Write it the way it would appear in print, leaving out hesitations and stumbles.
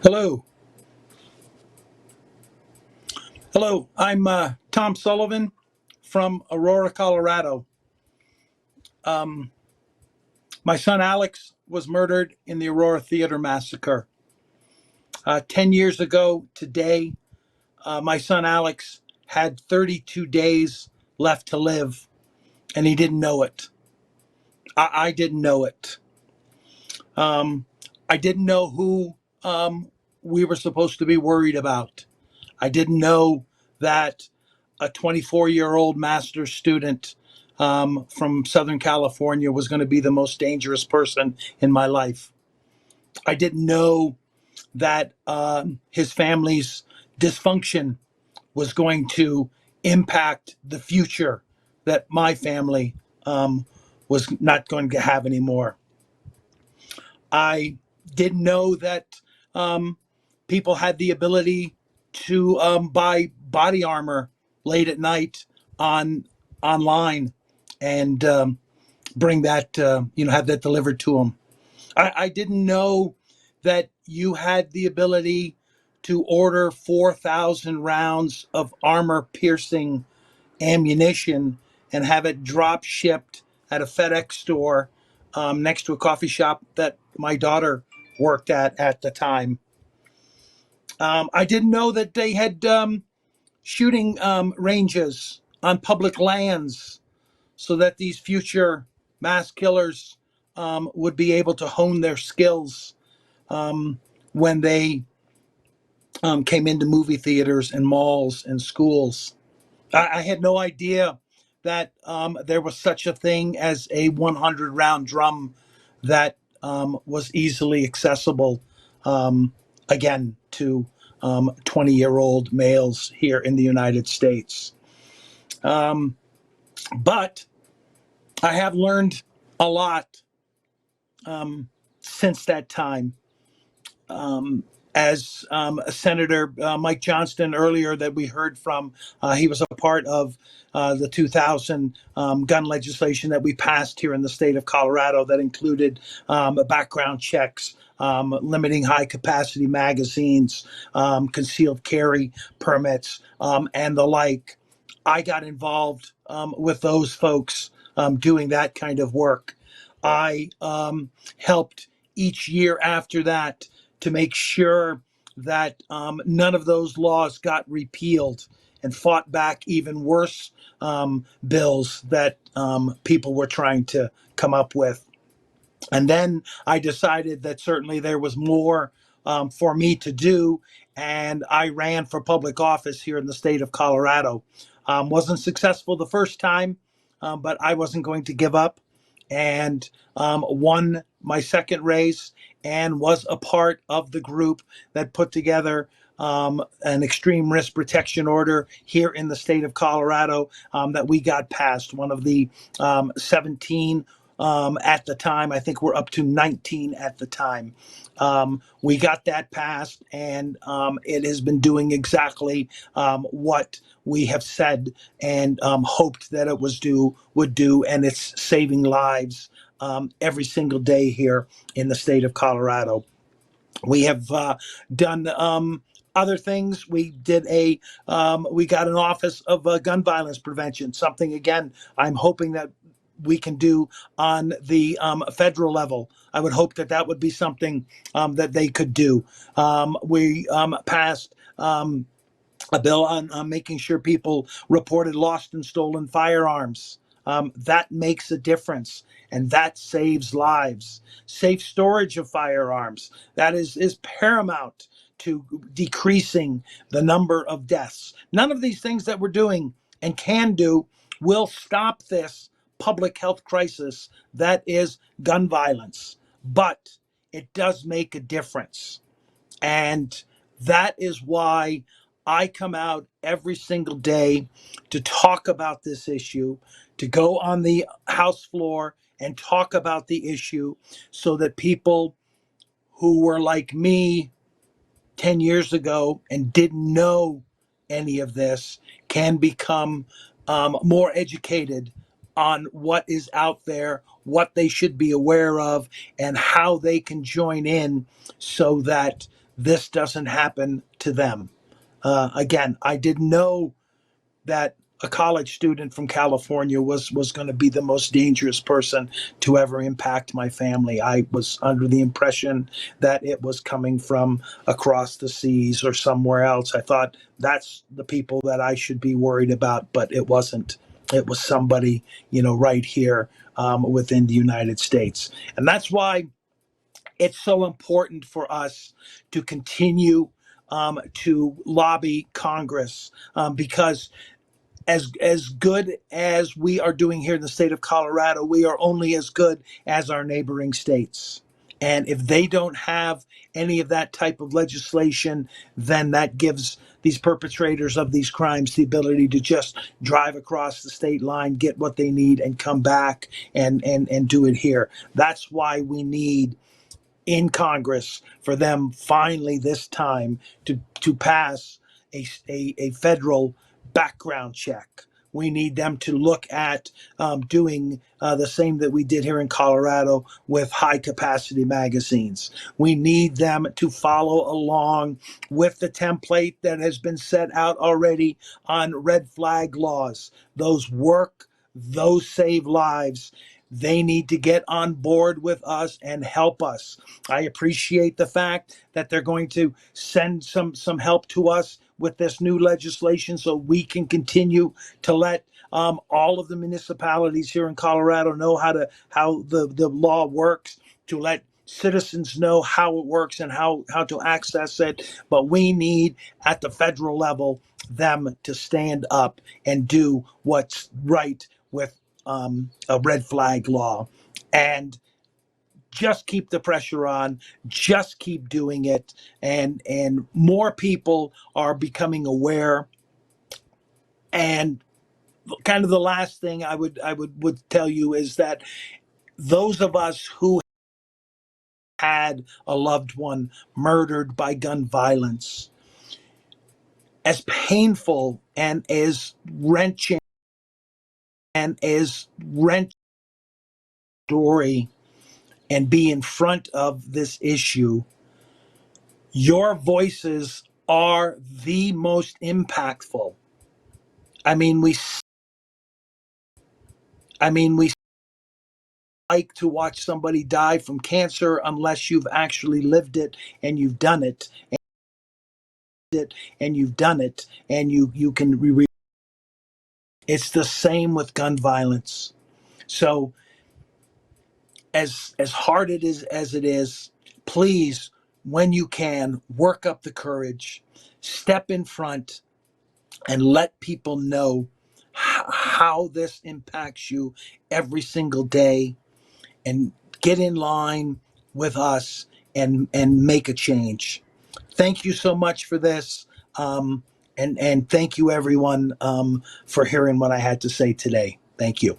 Hello. Hello. I'm Tom Sullivan from Aurora, Colorado. Um, my son Alex was murdered in the Aurora Theater massacre. 10 years ago today, my son Alex had 32 days left to live, and he didn't know it. I didn't know it. Um, I didn't know who we were supposed to be worried about. I didn't know that a 24-year-old master's student from Southern California was going to be the most dangerous person in my life. I didn't know that his family's dysfunction was going to impact the future that my family was not going to have anymore. I didn't know that um, people had the ability to buy body armor late at night on online and bring that have that delivered to them. I didn't know that you had the ability to order 4,000 rounds of armor piercing ammunition and have it drop shipped at a FedEx store next to a coffee shop that my daughter worked at the time. I didn't know that they had shooting ranges on public lands so that these future mass killers would be able to hone their skills when they came into movie theaters and malls and schools. I had no idea that there was such a thing as a 100 round drum that was easily accessible again to 20-year-old males here in the United States. Um, but I have learned a lot since that time. Um, as Senator Mike Johnston earlier that we heard from, he was a part of the 2000 gun legislation that we passed here in the state of Colorado that included background checks, limiting high capacity magazines, concealed carry permits, and the like. I got involved with those folks doing that kind of work. I helped each year after that to make sure that none of those laws got repealed and fought back even worse bills that people were trying to come up with. And then I decided that certainly there was more for me to do, and I ran for public office here in the state of Colorado. Wasn't successful the first time, but I wasn't going to give up, and won my second race and was a part of the group that put together an extreme risk protection order here in the state of Colorado that we got passed. One of the 17 at the time. I think we're up to 19 at the time. We got that passed, and it has been doing exactly what we have said and hoped that it would do, and it's saving lives every single day here in the state of Colorado. We have done other things. We got an office of gun violence prevention, something again I'm hoping that we can do on the federal level. I would hope that that would be something that they could do. We passed a bill on making sure people reported lost and stolen firearms. That makes a difference, and that saves lives. Safe storage of firearms, that is paramount to decreasing the number of deaths. None of these things that we're doing and can do will stop this public health crisis that is gun violence, but it does make a difference. And that is why I come out every single day to talk about this issue, to go on the House floor and talk about the issue so that people who were like me 10 years ago and didn't know any of this can become more educated on what is out there, what they should be aware of, and how they can join in so that this doesn't happen to them. Again, I didn't know that a college student from California was going to be the most dangerous person to ever impact my family. I was under the impression that it was coming from across the seas or somewhere else. I thought that's the people that I should be worried about, but it wasn't. It was somebody, right here within the United States. And that's why it's so important for us to continue to lobby Congress, because as good as we are doing here in the state of Colorado, we are only as good as our neighboring states. And if they don't have any of that type of legislation, then that gives these perpetrators of these crimes the ability to just drive across the state line, get what they need, and come back and do it here. That's why we need in Congress for them finally this time to pass a federal background check. We need them to look at doing the same that we did here in Colorado with high capacity magazines. We need them to follow along with the template that has been set out already on red flag laws. Those work, those save lives. They need to get on board with us and help us. I appreciate the fact that they're going to send some help to us with this new legislation so we can continue to let all of the municipalities here in Colorado know how the law works, to let citizens know how it works and how to access it. But we need at the federal level them to stand up and do what's right with a red flag law, and just keep the pressure on, just keep doing it, and more people are becoming aware. And kind of the last thing I would tell you is that those of us who had a loved one murdered by gun violence, as painful and as wrenching story, and be in front of this issue, your voices are the most impactful. I mean, we like to watch somebody die from cancer unless you've actually lived it and you've done it and you can it's the same with gun violence. So as hard it is as it is, please, when you can, work up the courage, step in front, and let people know how this impacts you every single day, and get in line with us and make a change. Thank you so much for this. And thank you everyone for hearing what I had to say today. Thank you.